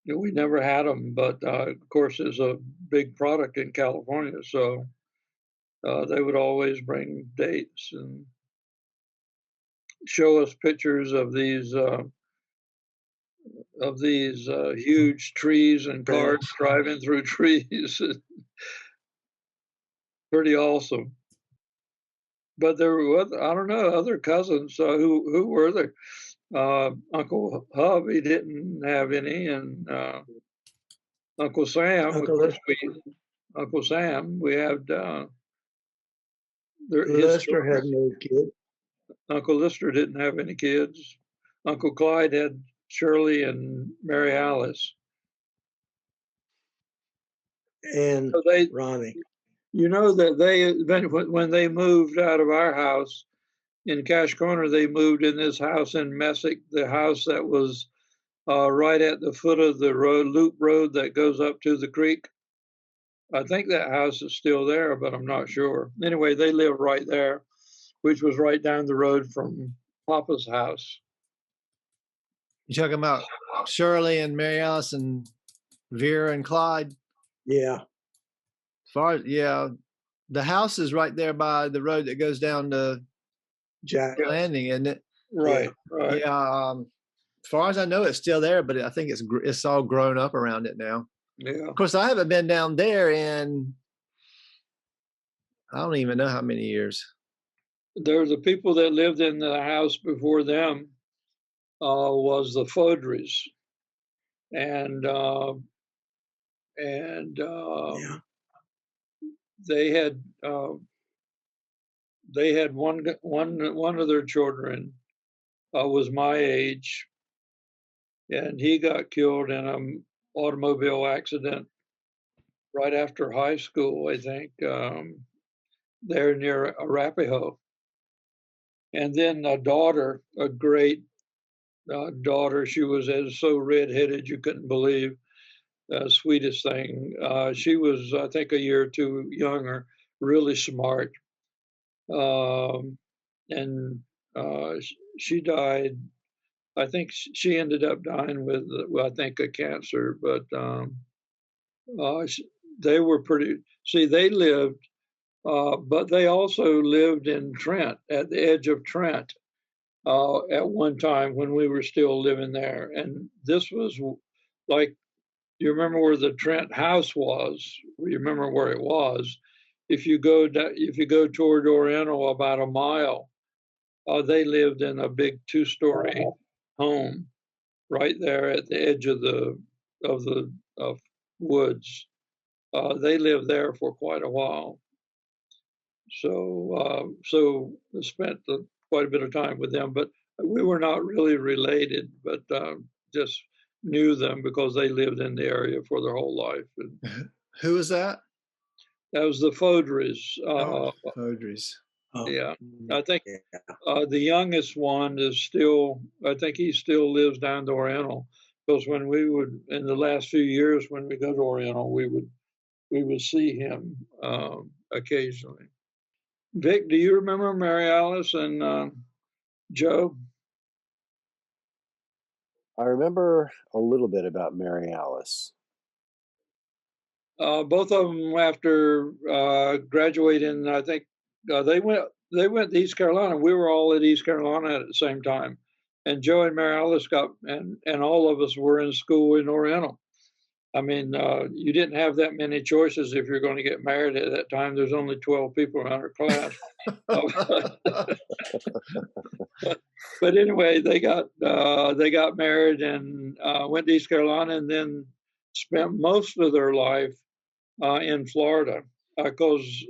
we never had them. But of course, it's a big product in California, so they would always bring dates and show us pictures of these huge trees and cars driving through trees. Pretty awesome. But there were, I don't know, other cousins. Who were there? Uncle Hub, he didn't have any, and Uncle Sam, Uncle Sam, we had. Lister had no kid. Uncle Lister didn't have any kids. Uncle Clyde had Shirley and Mary Alice. And Ronnie. You know that when they moved out of our house in Cache Corner, they moved in this house in Messick, the house that was right at the foot of the loop road that goes up to the creek. I think that house is still there, but I'm not sure. Anyway, they live right there, which was right down the road from Papa's house. You talking about Shirley and Mary Alice and Vera and Clyde? Yeah. The house is right there by the road that goes down to Jack Landing, isn't it? Right. Yeah. As far as I know, it's still there, but I think it's all grown up around it now. Yeah. Of course, I haven't been down there in I don't even know how many years. There, the people that lived in the house before them was the Fodries, and they had one of their children was my age, and he got killed in an automobile accident right after high school, I think, there near Arapahoe. And then a daughter, a great daughter, she was so redheaded you couldn't believe. Sweetest thing. She was, I think, a year or two younger, really smart. And she died. I think she ended up dying with, well, I think, a cancer. But they were pretty. See, they lived, but they also lived in Trent, at the edge of Trent, at one time when we were still living there. And this was like, you remember where the Trent house was? You remember where it was? If you go toward Oriental about a mile, they lived in a big 2-story home right there at the edge of the woods. They lived there for quite a while. So I spent quite a bit of time with them, but we were not really related, but just knew them because they lived in the area for their whole life. And who was that? that was the Fodries. Fodries. Yeah, I think the youngest one is still, I think he still lives down to Oriental, because when we would, in the last few years, when we go to Oriental, we would see him occasionally. Vic, do you remember Mary Alice and Joe? I remember a little bit about Mary Alice. Both of them, after graduating, I think they went to East Carolina. We were all at East Carolina at the same time, and Joe and Mary Alice and all of us were in school in Oriental. I mean, you didn't have that many choices if you're going to get married at that time. There's only 12 people in our class. But anyway, they got married and went to East Carolina, and then spent most of their life in Florida, because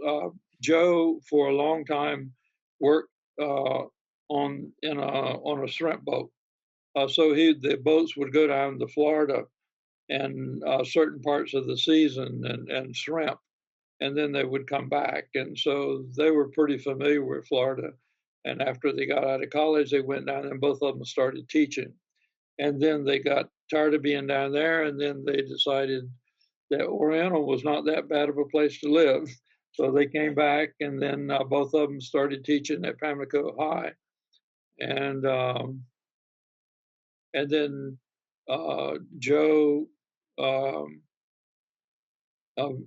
Joe, for a long time, worked on a shrimp boat. So the boats would go down to Florida and certain parts of the season and shrimp, and then they would come back. And so they were pretty familiar with Florida. And after they got out of college, they went down and both of them started teaching. And then they got tired of being down there, and then they decided that Oriental was not that bad of a place to live. So they came back, and then both of them started teaching at Pamlico High. And then Joe, I don't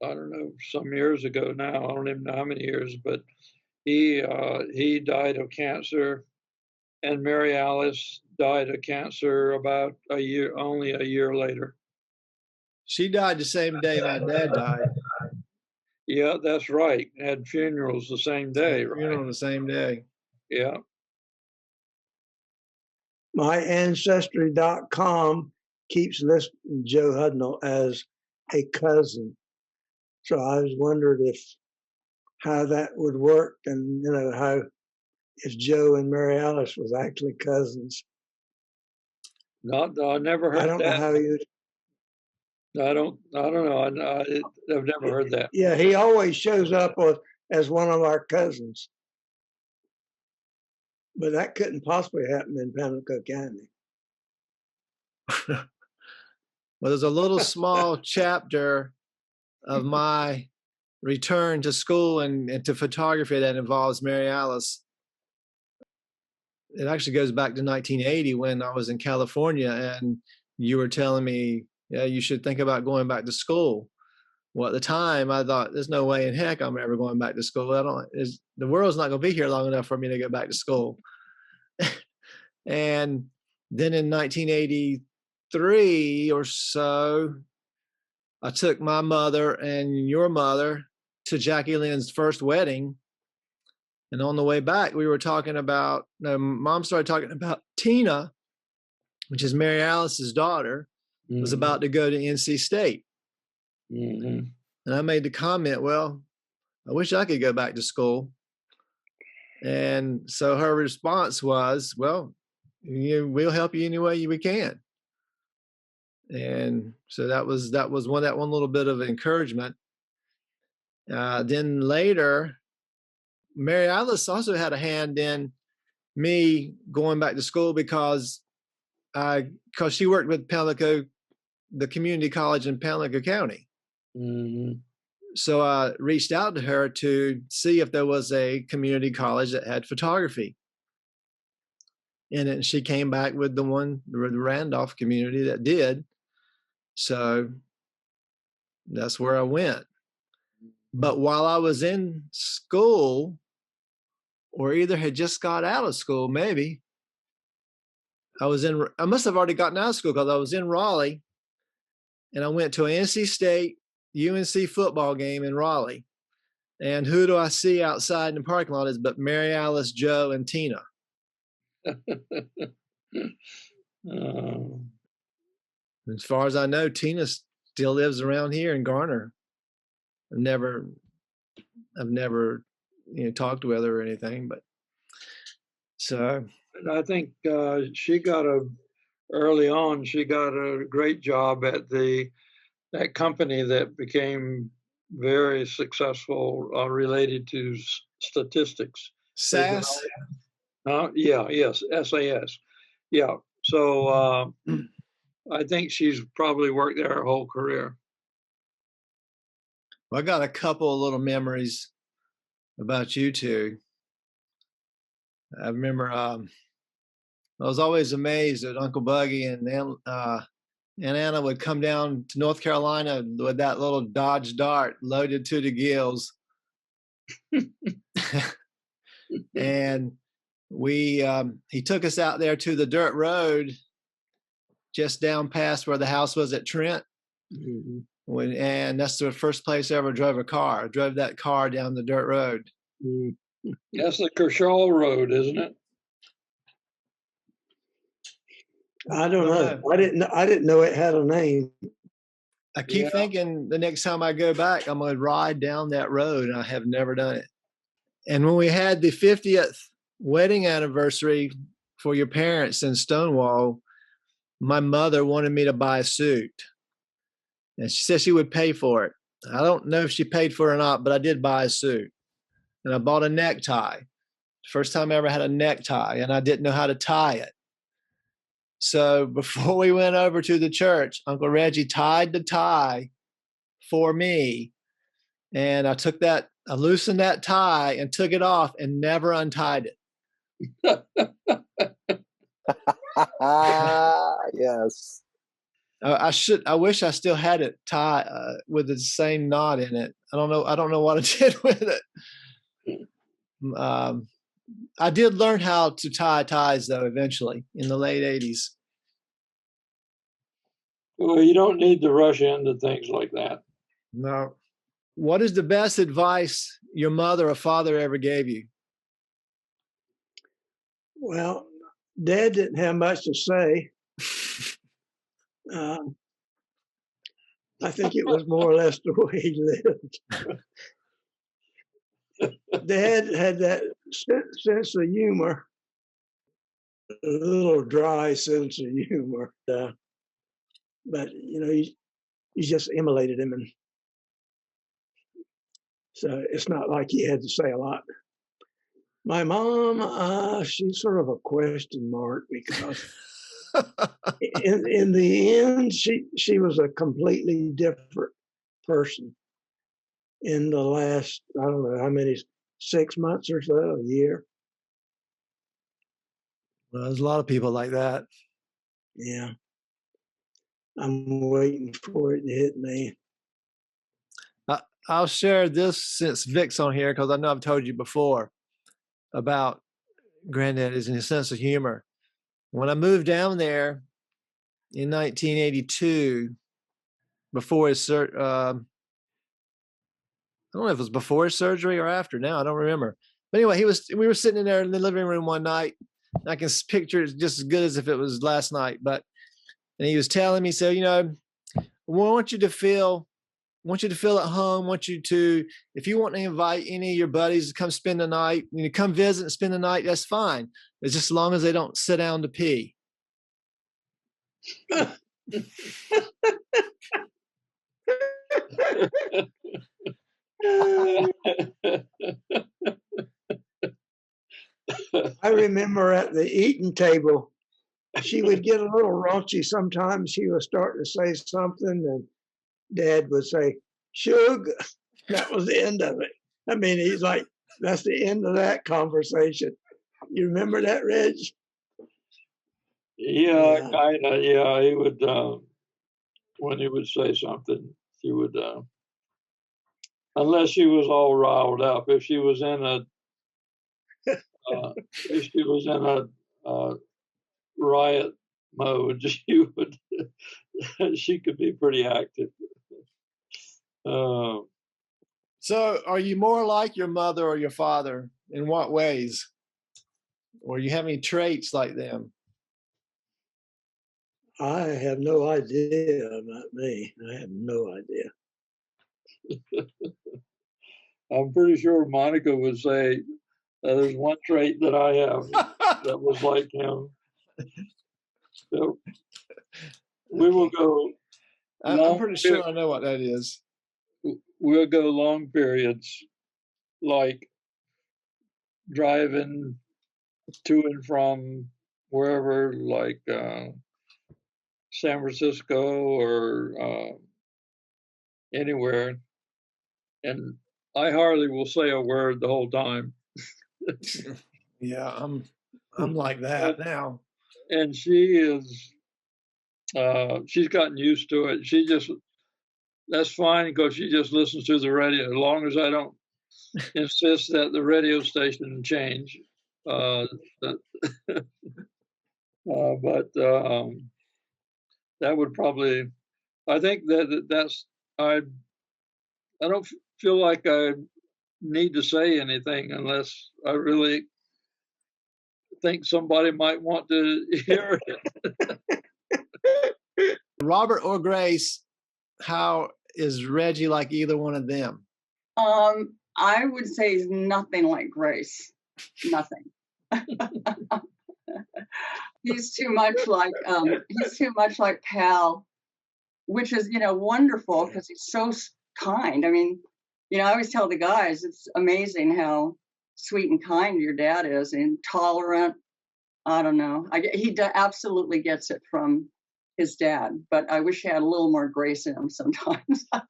know, some years ago now, I don't even know how many years, but he died of cancer, and Mary Alice died of cancer about only a year later. She died the same day my dad died. Yeah, that's right. Had funerals the same day, right? Funeral the same day. Yeah. MyAncestry.com keeps listing Joe Hudnall as a cousin. So I was wondering how that would work, and how if Joe and Mary Alice was actually cousins. I never heard that. I don't know how you. I don't know. I've never heard that. Yeah, he always shows up as one of our cousins. But that couldn't possibly happen in Pamlico County. Well, there's a little small chapter of my return to school and to photography that involves Mary Alice. It actually goes back to 1980 when I was in California, and you were telling me, yeah, you should think about going back to school. Well, at the time, I thought, there's no way in heck I'm ever going back to school. The world's not going to be here long enough for me to go back to school. And then in 1983 or so, I took my mother and your mother to Jackie Lynn's first wedding. And on the way back, we were talking about, Mom started talking about Tina, which is Mary Alice's daughter, was about to go to NC State. Mm-hmm. And I made the comment, well, I wish I could go back to school. And so her response was, well, we'll help you any way we can. And so that was one little bit of encouragement. Then later, Mary Alice also had a hand in me going back to school because she worked with Pamlico, the community college in Pamlico County. Mm-hmm. So I reached out to her to see if there was a community college that had photography. And then she came back with the Randolph community that did. So that's where I went. But while I was in school, or either had just got out of school, maybe, I must have already gotten out of school because I was in Raleigh, and I went to an NC State UNC football game in Raleigh. And who do I see outside in the parking lot is but Mary Alice, Joe, and Tina. As far as I know, Tina still lives around here in Garner. I've never talked with her or anything, but so. I think early on, she got a great job at that company that became very successful related to statistics. SAS? Yes, SAS. Yeah. So I think she's probably worked there her whole career. Well, I got a couple of little memories about you two. I remember I was always amazed that Uncle Buggie and Anna would come down to North Carolina with that little Dodge Dart loaded to the gills. And he took us out there to the dirt road just down past where the house was at Trent. Mm-hmm. And that's the first place I ever drove a car. I drove that car down the dirt road. Mm-hmm. That's the Kershaw Road, isn't it? I don't know. I didn't know it had a name. I keep thinking the next time I go back, I'm going to ride down that road, and I have never done it. And when we had the 50th wedding anniversary for your parents in Stonewall, my mother wanted me to buy a suit. And she said she would pay for it. I don't know if she paid for it or not, but I did buy a suit. And I bought a necktie. First time I ever had a necktie, and I didn't know how to tie it. So before we went over to the church, Uncle Reggie tied the tie for me. And I loosened that tie and took it off and never untied it. Yes. I wish I still had it tied with the same knot in it. I don't know what I did with it. I did learn how to tie ties though, eventually in the late 80s. Well, you don't need to rush into things like that. No. What is the best advice your mother or father ever gave you? Well, Dad didn't have much to say. I think it was more or less the way he lived. Dad had that sense of humor, a little dry sense of humor. But, you just emulated him. And so it's not like he had to say a lot. My mom, she's sort of a question mark because in the end, she was a completely different person in the last, I don't know how many, 6 months or so, a year. Well, there's a lot of people like that. Yeah. I'm waiting for it to hit me. I'll share this since Vic's on here, because I know I've told you before about Granddaddy's and his sense of humor. When I moved down there in 1982, before his I don't know if it was before his surgery or after now, I don't remember. But anyway, we were sitting in there in the living room one night. I can picture it just as good as if it was last night. And he was telling me, so, I want you to feel want you to feel at home, want you to, if you want to invite any of your buddies to come spend the night, come visit and spend the night, that's fine. It's just as long as they don't sit down to pee. I remember at the eating table, she would get a little raunchy sometimes. She would start to say something, and Dad would say, "Shug." That was the end of it. I mean, he's like, that's the end of that conversation. You remember that, Reg? Yeah, kind of. Yeah, he would, when he would say something, she would, unless she was all riled up. If she was in a, riot mode, she could be pretty active. So are you more like your mother or your father? In what ways? Or you have any traits like them? I have no idea about me. I have no idea. I'm pretty sure Monica would say there's one trait that I have that was like him. So we will go. I'm pretty sure I know what that is. We'll go long periods, like driving to and from wherever, like San Francisco or anywhere, and I hardly will say a word the whole time. Yeah, I'm like that now. And she is, she's gotten used to it. That's fine because she just listens to the radio, as long as I don't insist that the radio station change. But that would probably, I think that's, I don't feel like I need to say anything unless I really think somebody might want to hear it. Robert or Grace, how is Reggie like either one of them? I would say he's nothing like Grace. Nothing. He's too much like Pal, which is, wonderful because he's so kind. I mean, I always tell the guys, it's amazing how sweet and kind your dad is, and tolerant. I don't know. He absolutely gets it from his dad, but I wish he had a little more grace in him sometimes. Well,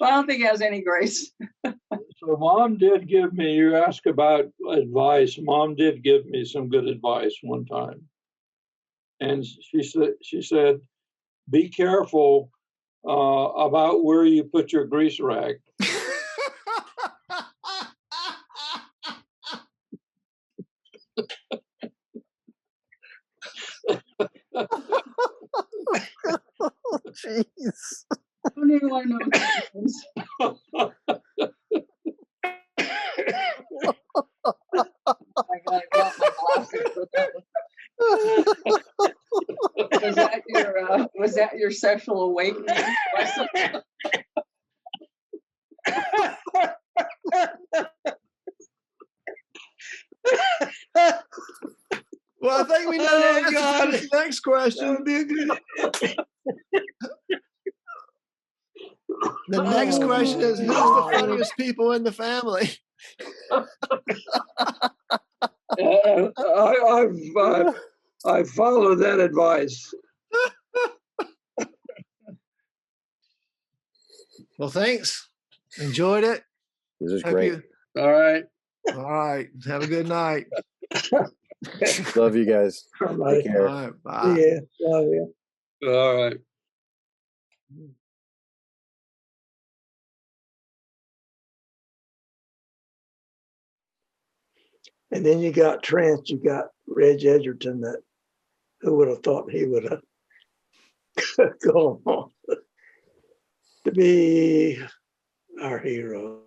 I don't think he has any grace. So Mom did give me, you asked about advice. Mom did give me some good advice one time. And she said, be careful about where you put your grease rag. Jeez. I don't even want to know what that means. I got my glasses. Was that your sexual awakening? Well, I think we know the answer to the next question. The next question is, who's the funniest people in the family? I follow that advice. Well, thanks. Enjoyed it. This is great. All right. All right. Have a good night. Love you guys. Take care. All right. Bye. Yeah, love you. All right. And then you got Trent, you got Reg Edgerton, that who would have thought he would have gone on to be our hero.